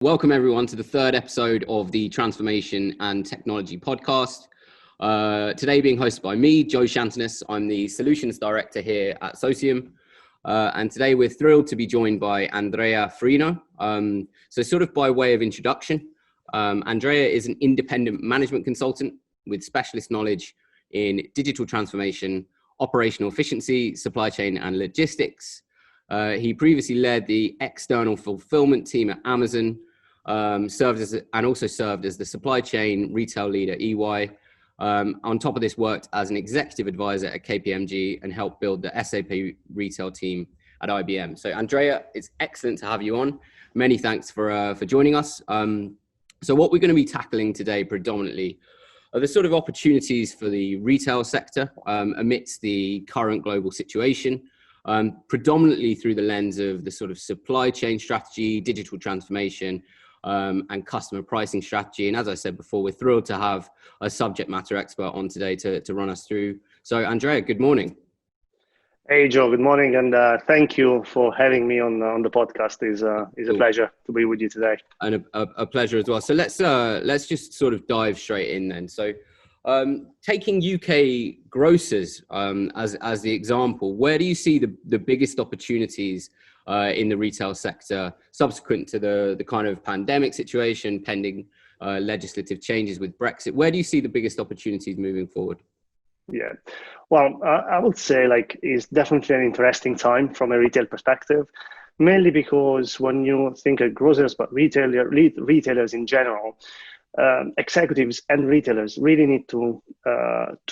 Welcome everyone to the third episode of the Transformation and Technology podcast. Today being hosted by me, Joe Shantanis. I'm the Solutions Director here at Socium. And today we're thrilled to be joined by Andrea Frino. So sort of by way of introduction, Andrea is an independent management consultant with specialist knowledge in digital transformation, operational efficiency, supply chain and logistics. He previously led the external fulfillment team at Amazon, served as the supply chain retail leader at EY. On top of this, worked as an executive advisor at KPMG and helped build the SAP retail team at IBM. So Andrea, it's excellent to have you on. Many thanks for joining us. So what we're going to be tackling today predominantly are the sort of opportunities for the retail sector amidst the current global situation, predominantly through the lens of the sort of supply chain strategy, digital transformation, and customer pricing strategy. And as I said before, we're thrilled to have a subject matter expert on today to run us through. So Andrea, good morning. Hey Joe, good morning, and thank you for having me on the podcast. It's a pleasure to be with you today. And a pleasure as well. So let's just sort of dive straight in then. So taking UK grocers as the example, where do you see the biggest opportunities in the retail sector subsequent to the kind of pandemic situation, pending legislative changes with Brexit? Where do you see the biggest opportunities moving forward? Yeah, well, I would say it's definitely an interesting time from a retail perspective, mainly because when you think of grocers, but retailers in general, executives and retailers really need to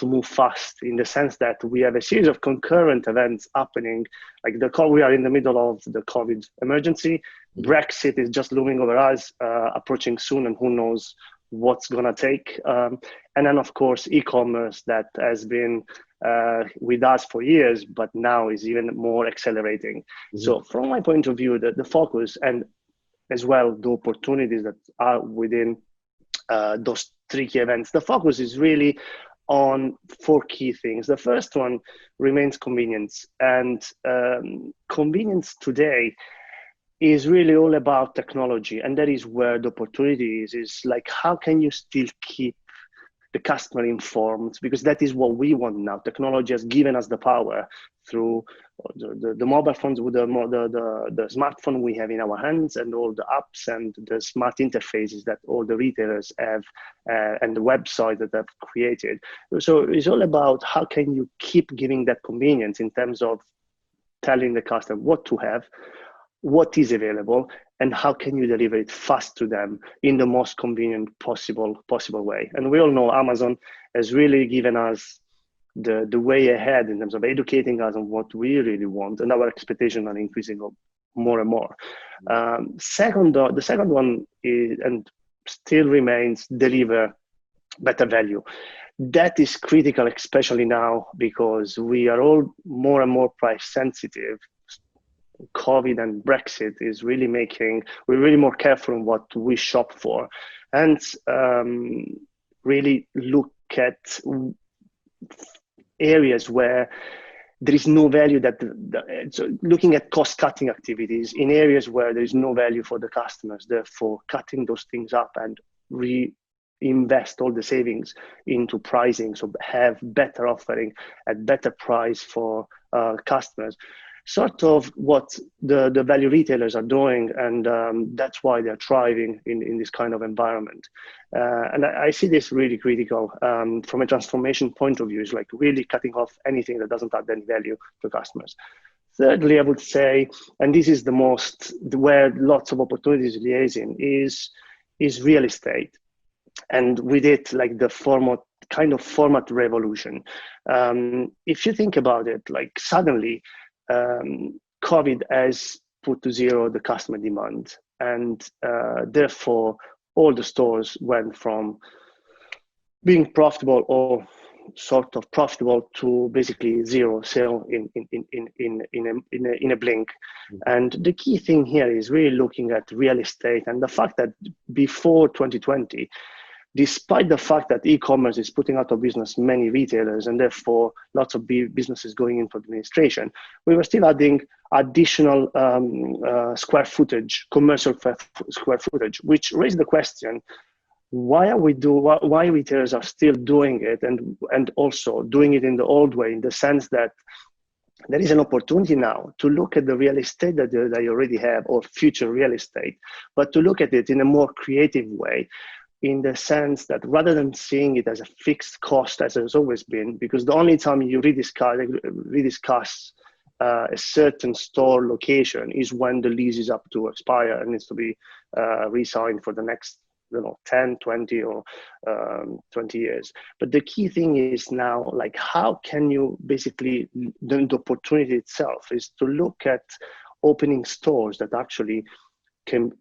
move fast, in the sense that we have a series of concurrent events happening. We are in the middle of the COVID emergency. Brexit is just looming over us, approaching soon, and who knows what's gonna take. And then of course, e-commerce that has been with us for years, but now is even more accelerating. Mm-hmm. So from my point of view, the focus and as well the opportunities that are within those three key events, the focus is really on four key things. The first one remains convenience, and convenience today is really all about technology, and that is where the opportunity is like, how can you still keep the customer informed? Because that is what we want now. Technology has given us the power through the mobile phones, with the smartphone we have in our hands, and all the apps and the smart interfaces that all the retailers have, and the website that they've created. So it's all about how can you keep giving that convenience in terms of telling the customer what to have, what is available, and how can you deliver it fast to them in the most convenient possible way. And we all know Amazon has really given us the way ahead in terms of educating us on what we really want, and our expectations are increasing more and more. The second one is, and still remains, deliver better value. That is critical, especially now, because we are all more and more price sensitive. COVID and Brexit is really we're really more careful on what we shop for, and really look at areas where there is no value, so looking at cost cutting activities in areas where there is no value for the customers, therefore cutting those things up and reinvest all the savings into pricing, so have better offering at better price for customers. Sort of what the value retailers are doing, and that's why they're thriving in this kind of environment. And I see this really critical from a transformation point of view. It's like really cutting off anything that doesn't add any value to customers. Thirdly, I would say, and this is where lots of opportunities liaising is real estate. And with it, like the format revolution. If you think about it, like suddenly, COVID has put to zero the customer demand, and therefore all the stores went from being profitable or sort of profitable to basically zero sale in a blink. Mm-hmm. And the key thing here is really looking at real estate, and the fact that before 2020 despite the fact that e-commerce is putting out of business many retailers and therefore lots of businesses going into administration, we were still adding additional square footage, commercial square footage, which raised the question, why retailers are still doing it, and also doing it in the old way, in the sense that there is an opportunity now to look at the real estate that they already have, or future real estate, but to look at it in a more creative way, in the sense that rather than seeing it as a fixed cost, as it's always been, because the only time you rediscuss a certain store location is when the lease is up to expire and needs to be re-signed for the next 10, 20 or 20 years. But the key thing is now, like, how can you basically, the opportunity itself is to look at opening stores that actually can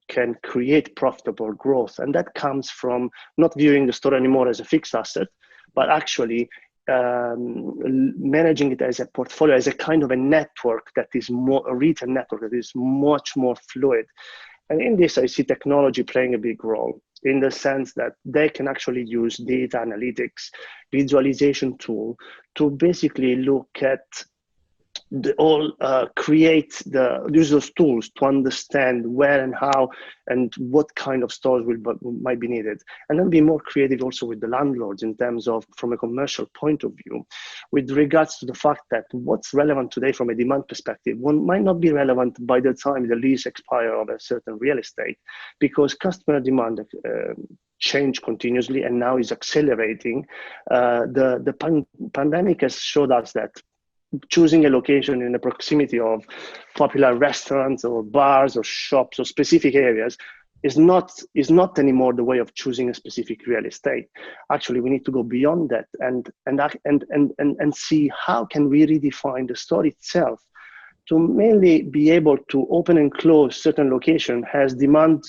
create profitable growth. And that comes from not viewing the store anymore as a fixed asset, but actually managing it as a portfolio, as a kind of a network that is more, a retail network that is much more fluid. And in this, I see technology playing a big role, in the sense that they can actually use data analytics, visualization tool to basically look at use those tools to understand where and how and what kind of stores might be needed, and then be more creative also with the landlords in terms of, from a commercial point of view, with regards to the fact that what's relevant today from a demand perspective might not be relevant by the time the lease expire of a certain real estate, because customer demand change continuously and now is accelerating. The pandemic has showed us that choosing a location in the proximity of popular restaurants or bars or shops or specific areas is not anymore the way of choosing a specific real estate. Actually, we need to go beyond that and see how can we redefine the store itself to mainly be able to open and close certain location as demand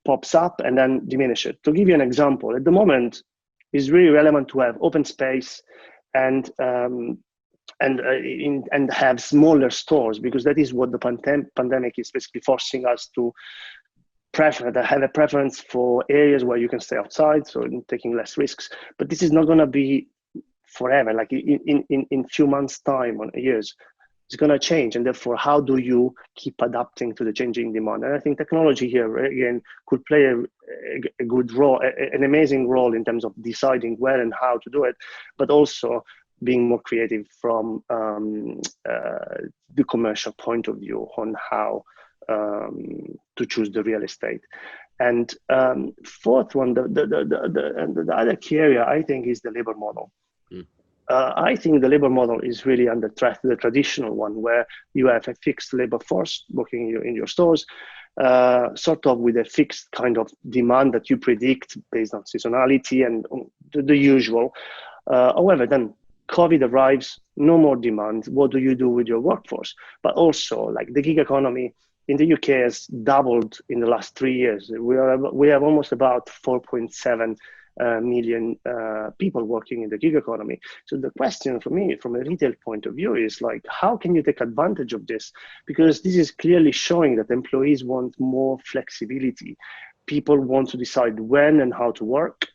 pops up and then diminish it. To give you an example, at the moment, it's really relevant to have open space and have smaller stores, because that is what the pandemic is basically forcing us to have a preference for areas where you can stay outside, so taking less risks. But this is not going to be forever. Like in few months' time or years, it's going to change, and therefore, how do you keep adapting to the changing demand? And I think technology here again could play a good role, an amazing role in terms of deciding where and how to do it, but also being more creative from the commercial point of view on how to choose the real estate. And fourth one, the other key area, I think, is the labor model. I think the labor model is really under threat, the traditional one, where you have a fixed labor force working in your stores, sort of with a fixed kind of demand that you predict based on seasonality and the usual. However, then COVID arrives, no more demand. What do you do with your workforce? But also, like, the gig economy in the UK has doubled in the last 3 years. We have almost about 4.7 million people working in the gig economy. So the question for me, from a retail point of view, is like, how can you take advantage of this? Because this is clearly showing that employees want more flexibility. People want to decide when and how to work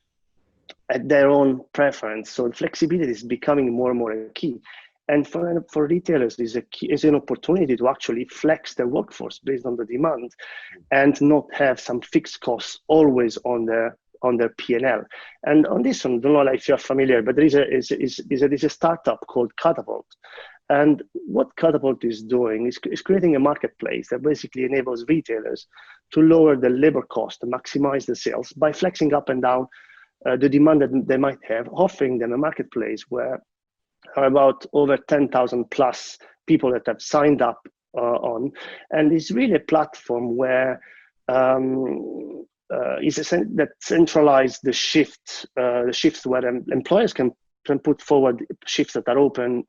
at their own preference. So flexibility is becoming more and more a key. And for retailers, is an opportunity to actually flex their workforce based on the demand and not have some fixed costs always on their P&L. And on this one, I don't know if you're familiar, but there is a startup called Catapult. And what Catapult is doing is creating a marketplace that basically enables retailers to lower the labor cost and maximize the sales by flexing up and down the demand that they might have, offering them a marketplace where are about over 10,000 plus people that have signed up on. And it's really a platform where that centralize the shifts where employers can put forward shifts that are open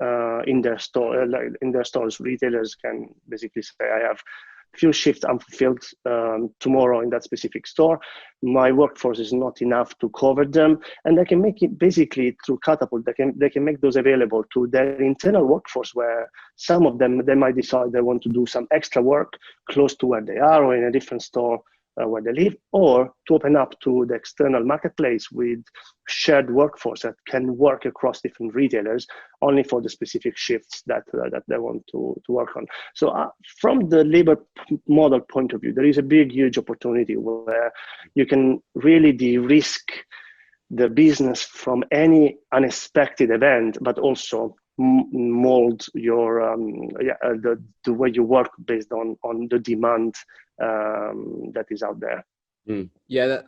in their stores. Retailers can basically say, I have few shifts unfulfilled tomorrow in that specific store. My workforce is not enough to cover them, and they can make it basically through Catapult. They can make those available to their internal workforce, where some of them, they might decide they want to do some extra work close to where they are or in a different store where they live, or to open up to the external marketplace with shared workforce that can work across different retailers only for the specific shifts that they want to work on. So from the labor model point of view, there is a huge opportunity where you can really de-risk the business from any unexpected event, but also mold your the way you work based on the demand that is out there. Yeah,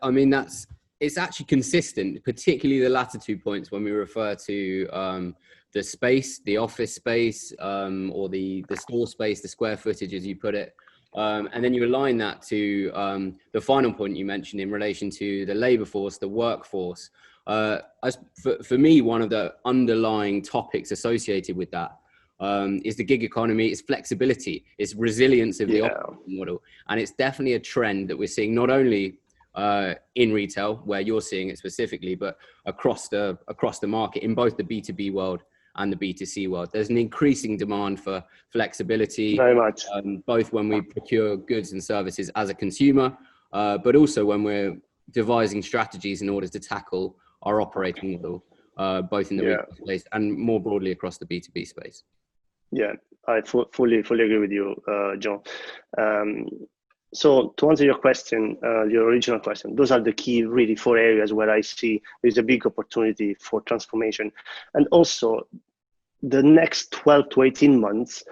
it's actually consistent, particularly the latter 2 points when we refer to the space, the office space, or the store space, the square footage, as you put it. And then you align that to the final point you mentioned in relation to the labor force, the workforce. For me, one of the underlying topics associated with that is the gig economy, it's flexibility, it's resilience of the operating model. And it's definitely a trend that we're seeing not only in retail, where you're seeing it specifically, but across the market in both the B2B world and the B2C world. There's an increasing demand for flexibility, very much, both when we procure goods and services as a consumer, but also when we're devising strategies in order to tackle our operating model, both in the retail space and more broadly across the B2B space. Yeah, I fully agree with you, John. So to answer your question, your original question, those are the key really 4 areas where I see there's a big opportunity for transformation. And also the next 12 to 18 months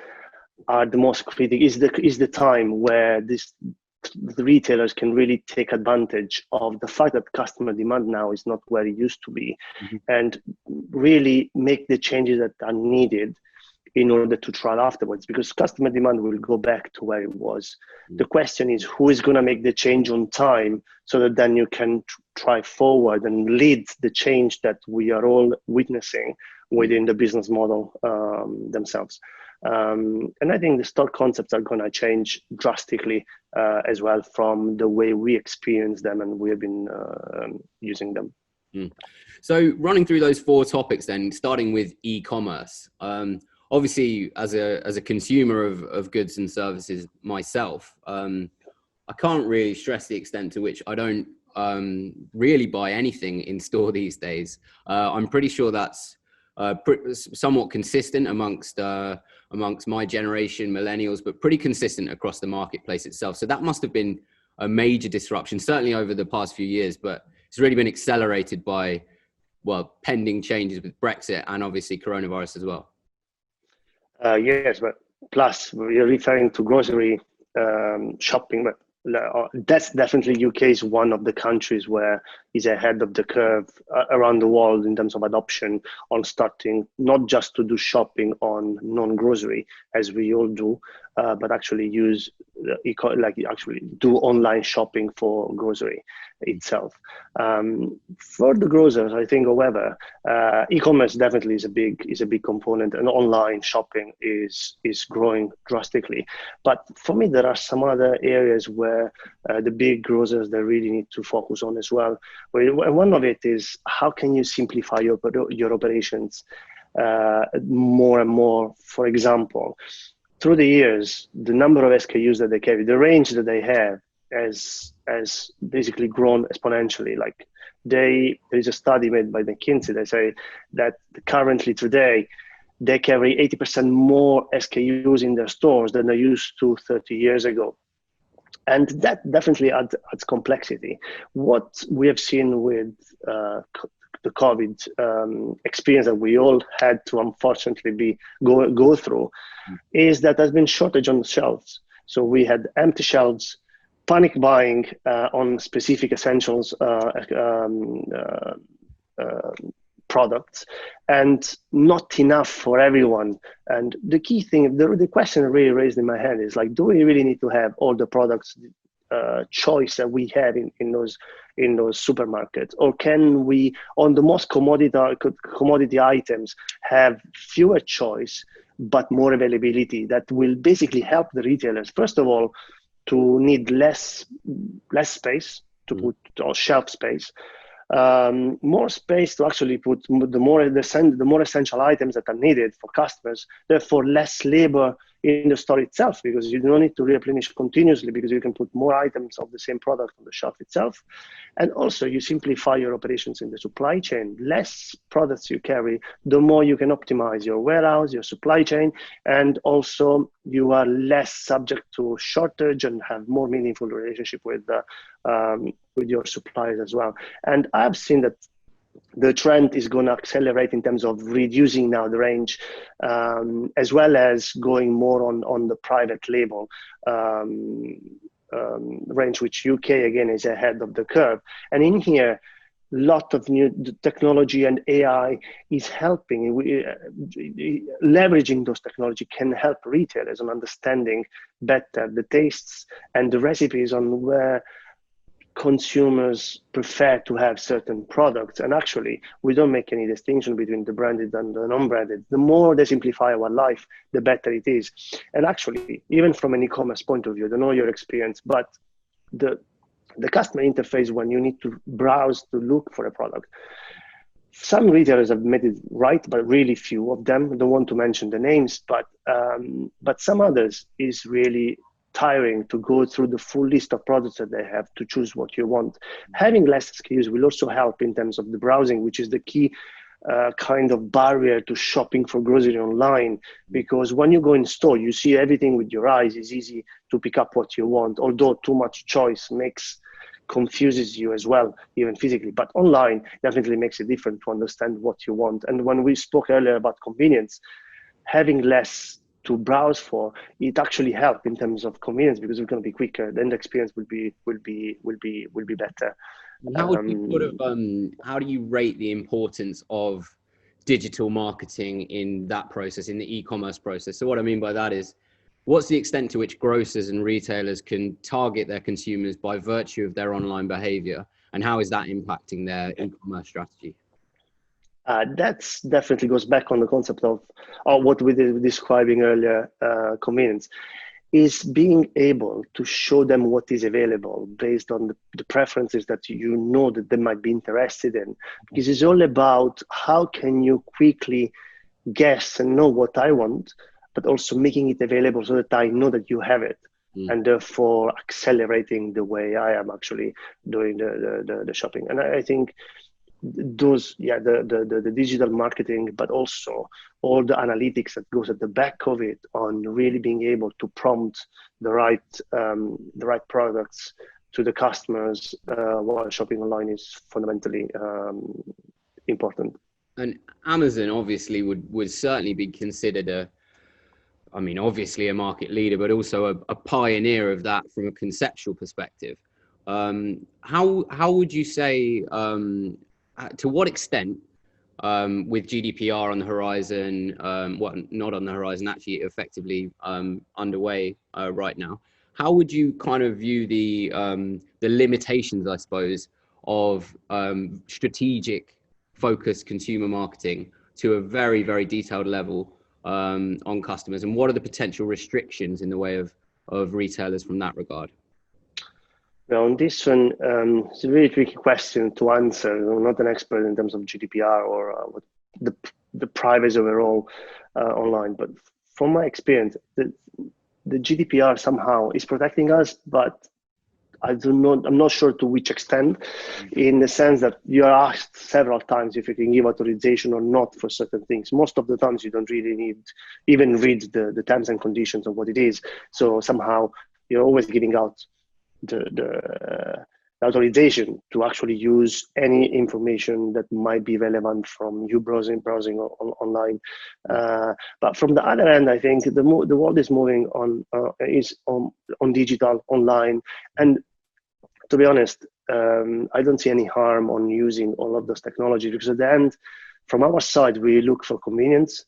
are the most critical, is the time where the retailers can really take advantage of the fact that customer demand now is not where it used to be, and really make the changes that are needed in order to trial afterwards, because customer demand will go back to where it was. The question is, who is going to make the change on time so that then you can try forward and lead the change that we are all witnessing within the business model themselves. And I think the store concepts are going to change drastically as well from the way we experience them and we have been using them. So running through those 4 topics then, starting with e-commerce. Obviously, as a consumer of goods and services myself, I can't really stress the extent to which I don't really buy anything in store these days. I'm pretty sure that's somewhat consistent amongst my generation, millennials, but pretty consistent across the marketplace itself. So that must have been a major disruption, certainly over the past few years, but it's really been accelerated by, pending changes with Brexit and obviously coronavirus as well. Yes, but plus we're referring to grocery shopping, but that's definitely UK is one of the countries where is ahead of the curve around the world in terms of adoption on starting not just to do shopping on non-grocery as we all do, but actually use actually do online shopping for grocery itself. For the grocers, I think, however, e-commerce definitely is a big component, and online shopping is growing drastically. But for me, there are some other areas where the big grocers they really need to focus on as well. One of it is, how can you simplify your operations more and more? For example, through the years, the number of SKUs that they carry, the range that they have has basically grown exponentially. Like there is a study made by McKinsey. They say that currently today they carry 80% more SKUs in their stores than they used to 30 years ago. And that definitely adds complexity. What we have seen with the COVID experience that we all had to unfortunately go through is that there's been shortage on the shelves. So we had empty shelves, panic buying on specific essentials products, and not enough for everyone. And the key thing, the question really raised in my head is like, do we really need to have all the products choice that we have in those supermarkets, or can we, on the most commodity items, have fewer choice but more availability that will basically help the retailers, first of all, to need less space to put, or shelf space, more space to actually put the more essential items that are needed for customers, therefore less labor in the store itself, because you don't need to replenish continuously, because you can put more items of the same product on the shelf itself. And also you simplify your operations in the supply chain. Less products you carry, the more you can optimize your warehouse, your supply chain, and also you are less subject to shortage and have more meaningful relationship with your suppliers as well. And I've seen that the trend is going to accelerate in terms of reducing now the range, as well as going more on the private label range, which UK again is ahead of the curve. And in here, lot of new technology and AI is helping. Leveraging those technology can help retailers on understanding better the tastes and the recipes on where consumers prefer to have certain products. And actually, we don't make any distinction between the branded and the non-branded. The more they simplify our life, the better it is. And actually, even from an e-commerce point of view, I don't know your experience, but the customer interface when you need to browse to look for a product, some retailers have made it right, but really few of them. I don't want to mention the names, but some others is really tiring to go through the full list of products that they have to choose what you want. Having less SKUs will also help in terms of the browsing, which is the key kind of barrier to shopping for grocery online, because when you go in store, you see everything with your eyes. It's easy to pick up what you want, although too much choice confuses you as well, even physically. But online definitely makes it different to understand what you want. And when we spoke earlier about convenience, having less to browse for, it actually helps in terms of convenience, because it's going to be quicker. Then the experience will be better. How do you how do you rate the importance of digital marketing in that process, in the e-commerce process? So what I mean by that is, what's the extent to which grocers and retailers can target their consumers by virtue of their online behavior, and how is that impacting their e-commerce strategy? That's definitely goes back on the concept of what we were describing earlier, convenience, is being able to show them what is available based on the preferences that you know that they might be interested in. Because it's all about how can you quickly guess and know what I want, but also making it available so that I know that you have it. And therefore accelerating the way I am actually doing the shopping. And I think those, the digital marketing, but also all the analytics that goes at the back of it on really being able to prompt the right products to the customers while shopping online is fundamentally important. And Amazon obviously would certainly be considered obviously a market leader, but also a pioneer of that from a conceptual perspective. How would you say, to what extent, with GDPR on the horizon, not on the horizon, actually effectively underway right now, how would you kind of view the limitations, I suppose, of strategic focused consumer marketing to a very, very detailed level on customers, and what are the potential restrictions in the way of retailers from that regard? Now, on this one, it's a really tricky question to answer. I'm not an expert in terms of GDPR or what the privacy overall online, but from my experience, the GDPR somehow is protecting us, but I'm not sure to which extent, in the sense that you are asked several times if you can give authorization or not for certain things. Most of the times you don't really need even read the terms and conditions of what it is. So somehow you're always giving out the authorization to actually use any information that might be relevant from you browsing online. But from the other end, I think the world is moving on digital online, and to be honest, I don't see any harm on using all of those technologies, because at the end, from our side, we look for convenience.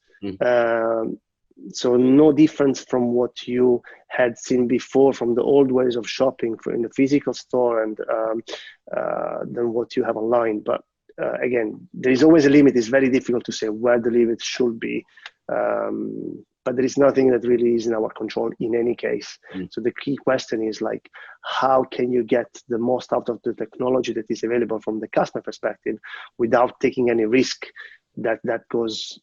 So no difference from what you had seen before from the old ways of shopping in the physical store and than what you have online. But again, there is always a limit. It's very difficult to say where the limit should be. But there is nothing that really is in our control in any case. So the key question is like, how can you get the most out of the technology that is available from the customer perspective without taking any risk that goes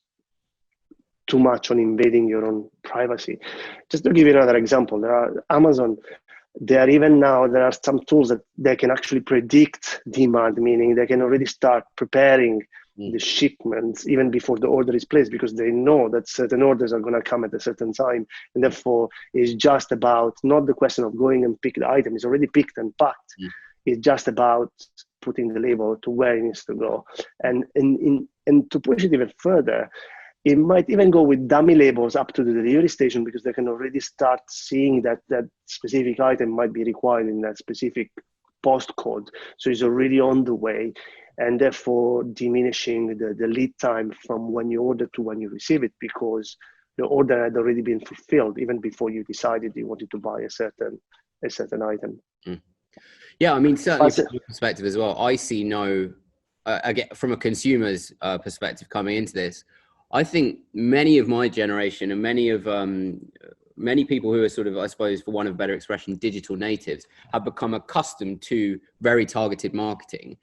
too much on invading your own privacy. Just to give you another example, there are Amazon. There are some tools that they can actually predict demand, meaning they can already start preparing the shipments even before the order is placed, because they know that certain orders are going to come at a certain time, and therefore it's just about not the question of going and pick the item. It's already picked and packed. It's just about putting the label to where it needs to go. And to push it even further, it might even go with dummy labels up to the delivery station, because they can already start seeing that that specific item might be required in that specific postcode. So it's already on the way, and therefore diminishing the lead time from when you order to when you receive it, because the order had already been fulfilled even before you decided you wanted to buy a certain item. Yeah, I mean, certainly from your perspective as well, I see again, from a consumer's perspective coming into this, I think many of my generation and many people who are sort of, I suppose, for want of a better expression, digital natives, have become accustomed to very targeted marketing.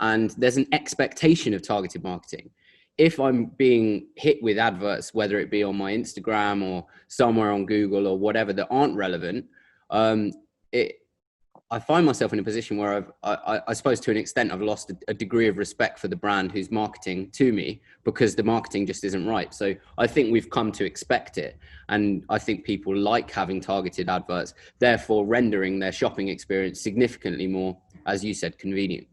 And there's an expectation of targeted marketing. If I'm being hit with adverts, whether it be on my Instagram or somewhere on Google or whatever, that aren't relevant, I find myself in a position where I suppose to an extent, I've lost a degree of respect for the brand who's marketing to me, because the marketing just isn't right. So I think we've come to expect it. And I think people like having targeted adverts, therefore rendering their shopping experience significantly more, as you said, convenient.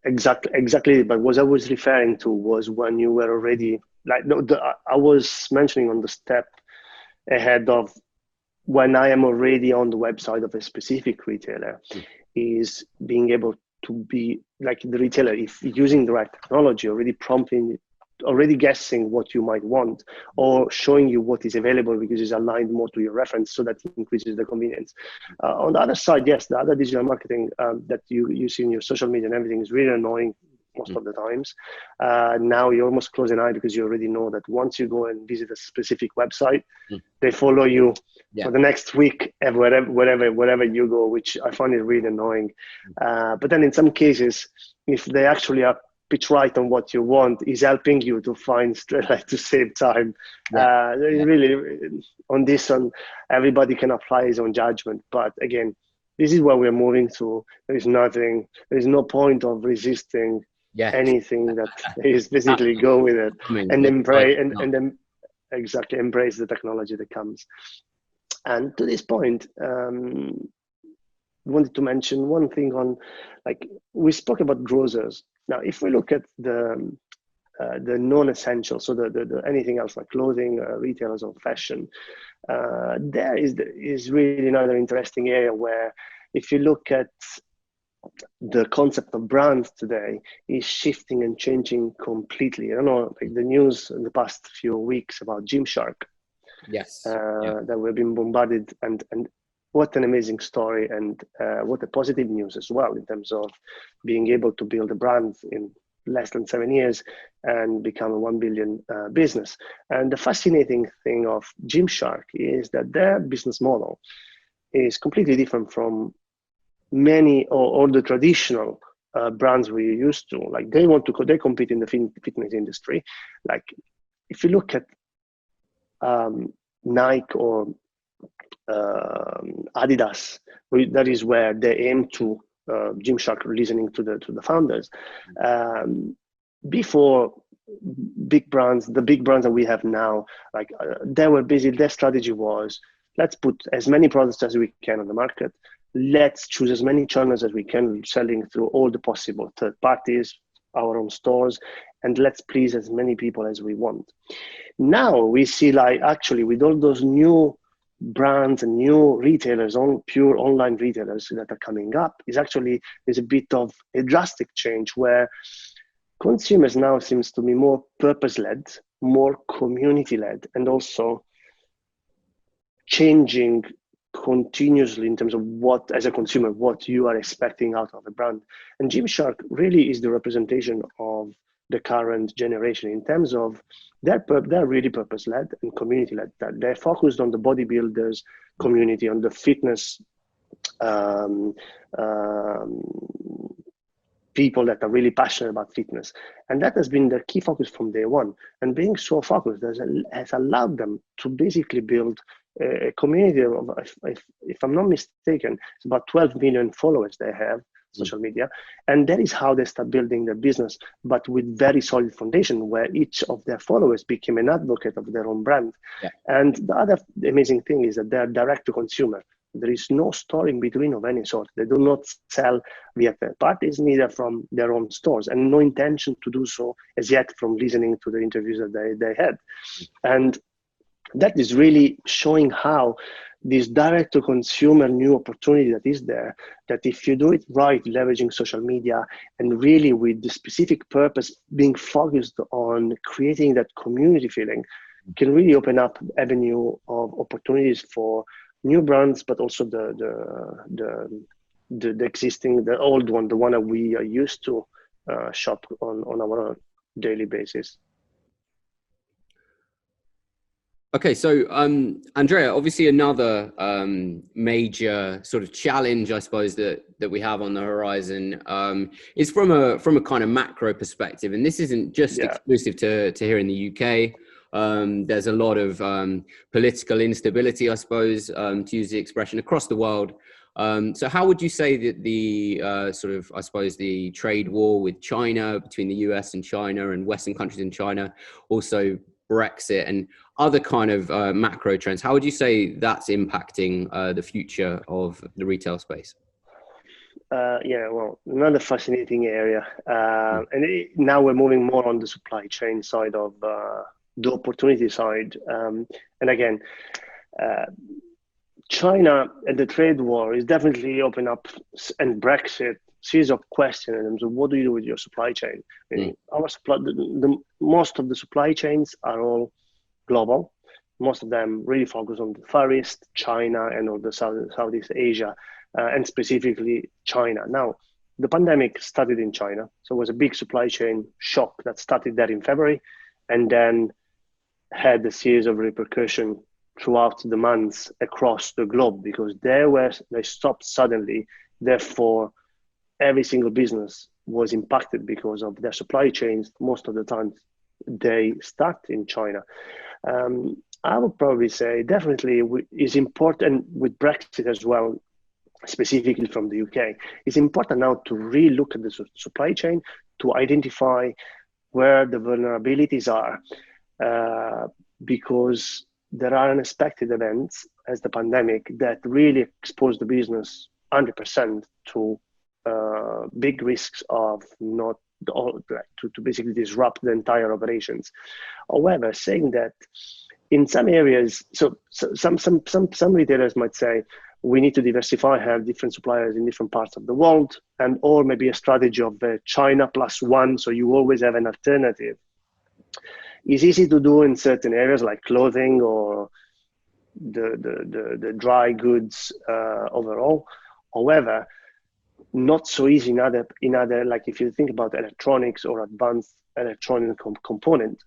Exactly. But what I was referring to was when you were already I was mentioning on the step ahead of when I am already on the website of a specific retailer, is being able to be like the retailer, if using the right technology, already prompting, already guessing what you might want, or showing you what is available because it's aligned more to your reference, so that it increases the convenience. On the other side, yes, the other digital marketing that you see in your social media and everything is really annoying most of the times. Now you almost close an eye, because you already know that once you go and visit a specific website, they follow you for the next week, wherever you go, which I find it really annoying. But then in some cases, if they actually are pitch right on what you want, is helping you to find to save time. Really, on this one, everybody can apply his own judgment. But again, this is where we're moving to. There is no point of resisting anything that is basically go with it and embrace and then exactly embrace the technology that comes. And to this point, wanted to mention one thing on, like, we spoke about grocers. Now, if we look at the non-essential, so the anything else like clothing, retailers or fashion, there is really another interesting area where, if you look at the concept of brands today, is shifting and changing completely. I don't know, like the news in the past few weeks about Gymshark. That we've been bombarded, and what an amazing story, and what a positive news as well, in terms of being able to build a brand in less than 7 years and become a 1 billion business. And the fascinating thing of Gymshark is that their business model is completely different from many or the traditional brands we're used to. Like, they compete in the fitness industry. Like, if you look at Nike or Adidas, that is where they aim to. Gymshark, listening to the founders, before big brands, the big brands that we have now, like they were busy. Their strategy was, let's put as many products as we can on the market. Let's choose as many channels as we can, selling through all the possible third parties, our own stores, and let's please as many people as we want. Now we see, like, actually with all those new brands and new retailers, on pure online retailers that are coming up, there's a bit of a drastic change where consumers now seems to be more purpose-led, more community-led, and also changing continuously in terms of what, as a consumer, what you are expecting out of a brand. And Gymshark really is the representation of the current generation in terms of they're really purpose-led and community-led. That they're focused on the bodybuilders community, on the fitness people that are really passionate about fitness. And that has been the key focus from day one. And being so focused has allowed them to basically build a community of, if I'm not mistaken, it's about 12 million followers they have, social media. And that is how they start building their business, but with very solid foundation where each of their followers became an advocate of their own brand. Yeah. And the other amazing thing is that they're direct to consumer. There is no store in between of any sort. They do not sell via third parties, neither from their own stores, and no intention to do so as yet from listening to the interviews that they had. And that is really showing how this direct to consumer new opportunity that is there, that if you do it right, leveraging social media and really with the specific purpose being focused on creating that community feeling, can really open up avenue of opportunities for new brands, but also the existing, the old one, the one that we are used to shop on our daily basis. Okay, so Andrea, obviously another major sort of challenge, I suppose, that we have on the horizon is from a kind of macro perspective, and this isn't just exclusive to here in the UK. There's a lot of political instability, I suppose, to use the expression, across the world. So how would you say that the sort of, I suppose, the trade war with China, between the US and China and Western countries and China, also Brexit and other kind of macro trends, how would you say that's impacting the future of the retail space? Well, another fascinating area. And now we're moving more on the supply chain side of the opportunity side. And again, China and the trade war is definitely opening up, and Brexit, series of questions in terms of what do you do with your supply chain? I mean, our supply, most of the supply chains are all global. Most of them really focus on the Far East, China, and all the Southeast Asia, and specifically China. Now, the pandemic started in China, so it was a big supply chain shock that started there in February, and then had a series of repercussions throughout the months across the globe, because they stopped suddenly. Therefore, every single business was impacted because of their supply chains. Most of the time, they start in China. I would probably say definitely is important with Brexit as well, specifically from the UK. It's important now to really look at the supply chain to identify where the vulnerabilities are, because there are unexpected events as the pandemic that really expose the business 100% to big risks of to basically disrupt the entire operations. However, saying that, in some areas, so some retailers might say we need to diversify, have different suppliers in different parts of the world, and or maybe a strategy of China plus one, so you always have an alternative. It's easy to do in certain areas like clothing or the dry goods overall. However, not so easy in other, like if you think about electronics or advanced electronic component.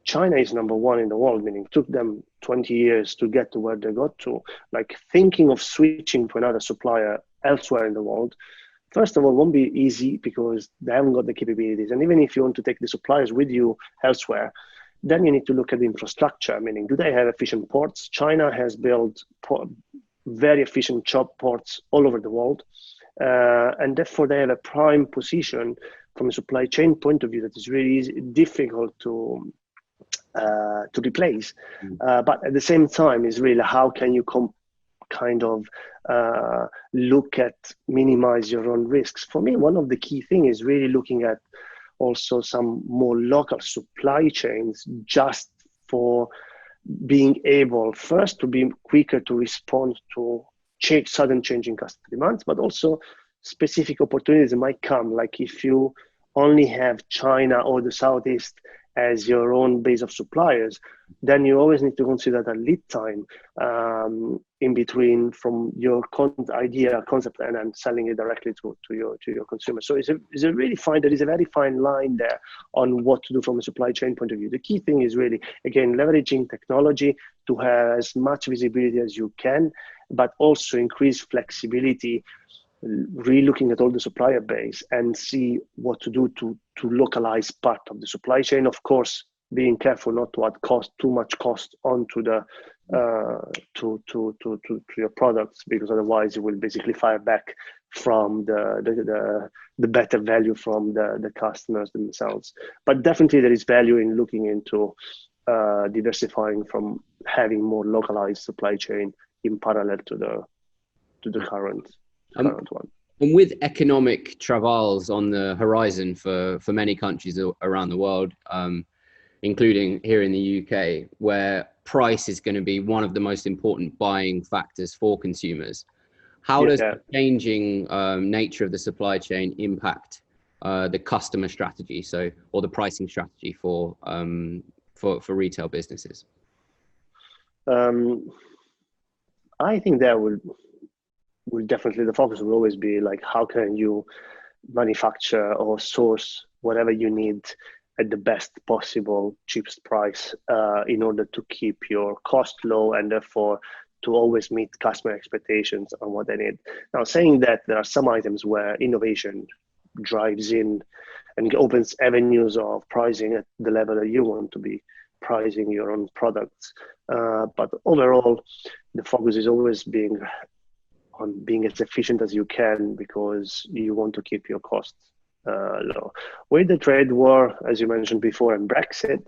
China is number one in the world, meaning it took them 20 years to get to where they got to. Like thinking of switching to another supplier elsewhere in the world, first of all, won't be easy because they haven't got the capabilities. And even if you want to take the suppliers with you elsewhere, then you need to look at the infrastructure, meaning do they have efficient ports? China has built very efficient chop ports all over the world. And therefore they have a prime position from a supply chain point of view that is really difficult to replace. But at the same time is really how can you look at minimize your own risks. For me, one of the key things is really looking at also some more local supply chains, just for being able first to be quicker to respond to sudden changing customer demands, but also specific opportunities that might come. Like if you only have China or the Southeast as your own base of suppliers, then you always need to consider the lead time in between from your concept and then selling it directly to your consumer. So it's a really fine, there is a very fine line there on what to do from a supply chain point of view. The key thing is really, again, leveraging technology to have as much visibility as you can, but also increase flexibility re-looking at all the supplier base and see what to do to localize part of the supply chain. Of course, being careful not to add too much cost onto the to your products, because otherwise you will basically fire back from the better value from the customers themselves. But definitely there is value in looking into diversifying from having more localized supply chain in parallel to the current one. And with economic travails on the horizon for many countries around the world, including here in the UK, where price is going to be one of the most important buying factors for consumers, how does the changing nature of the supply chain impact the customer strategy, or the pricing strategy for retail businesses? I think there will definitely, the focus will always be like, how can you manufacture or source whatever you need at the best possible, cheapest price, in order to keep your cost low and therefore to always meet customer expectations on what they need. Now, saying that, there are some items where innovation drives in and opens avenues of pricing at the level that you want to be pricing your own products. But overall, the focus is always on being as efficient as you can, because you want to keep your costs low. With the trade war, as you mentioned before, and Brexit,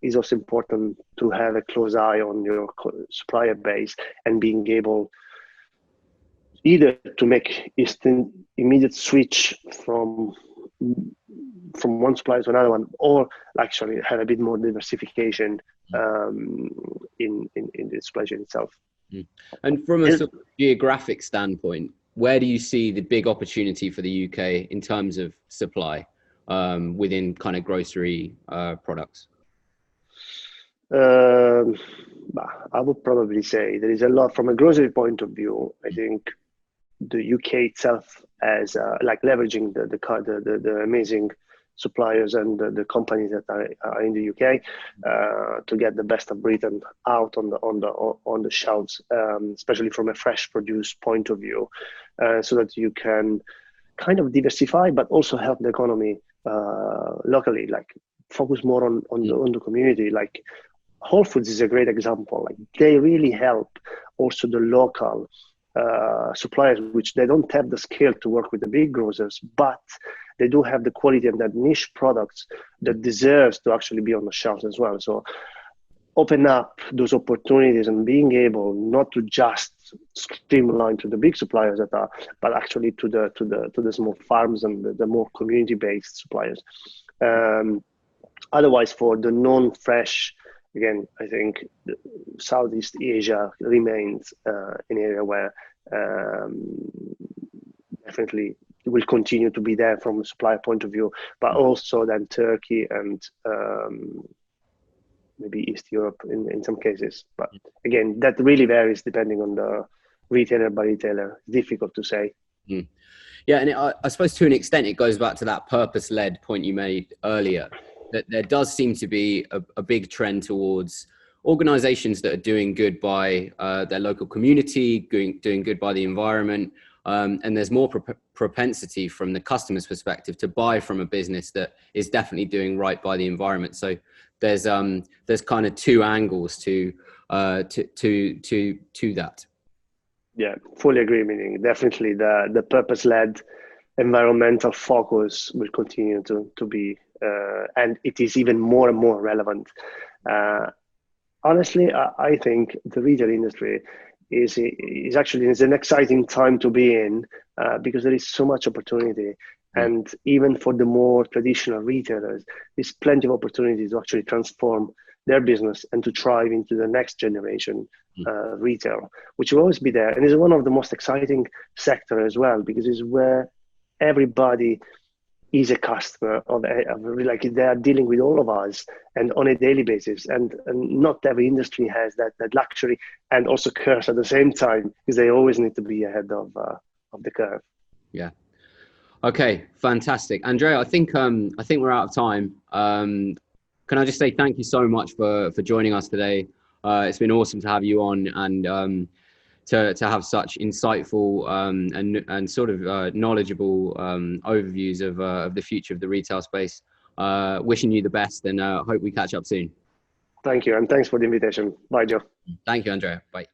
is also important to have a close eye on your supplier base and being able either to make instant immediate switch from one supplier to another one, or actually have a bit more diversification in the supply chain itself. And from a sort of geographic standpoint, where do you see the big opportunity for the UK in terms of supply within kind of grocery products? I would probably say there is a lot from a grocery point of view. I think the UK itself, as like leveraging the amazing suppliers and the companies that are in the UK to get the best of Britain out on the shelves, especially from a fresh produce point of view, so that you can kind of diversify, but also help the economy locally. Like focus more on the community. Like Whole Foods is a great example. Like they really help also the local suppliers, which they don't have the scale to work with the big grocers, but they do have the quality and that niche products that deserves to actually be on the shelves as well. So open up those opportunities and being able not to just streamline to the big suppliers but actually to the small farms and the more community-based suppliers. Otherwise, for the non-fresh, again, I think Southeast Asia remains an area where definitely will continue to be there from a supply point of view, but also then Turkey and maybe East Europe in some cases. But again, that really varies depending on the retailer by retailer. Difficult to say. Yeah, and I suppose to an extent it goes back to that purpose-led point you made earlier, that there does seem to be a big trend towards organizations that are doing good by their local community, doing good by the environment, and there's more propensity from the customer's perspective to buy from a business that is definitely doing right by the environment. So there's kind of two angles to that. Yeah, fully agree. Meaning definitely the purpose-led environmental focus will continue to be, and it is even more and more relevant. Honestly, I think the retail industry is actually an exciting time to be in, because there is so much opportunity. And even for the more traditional retailers, there's plenty of opportunity to actually transform their business and to thrive into the next generation retail, which will always be there. And it's one of the most exciting sector as well, because it's where everybody is a customer of like they are dealing with all of us and on a daily basis. And not every industry has that luxury and also curse at the same time, because they always need to be ahead of the curve. Yeah. Okay, fantastic. Andrea, I think we're out of time. Can I just say thank you so much for joining us today. It's been awesome to have you on, and to have such insightful and sort of knowledgeable overviews of the future of the retail space. Wishing you the best, and hope we catch up soon. Thank you, and thanks for the invitation. Bye, Joe. Thank you, Andrea. Bye.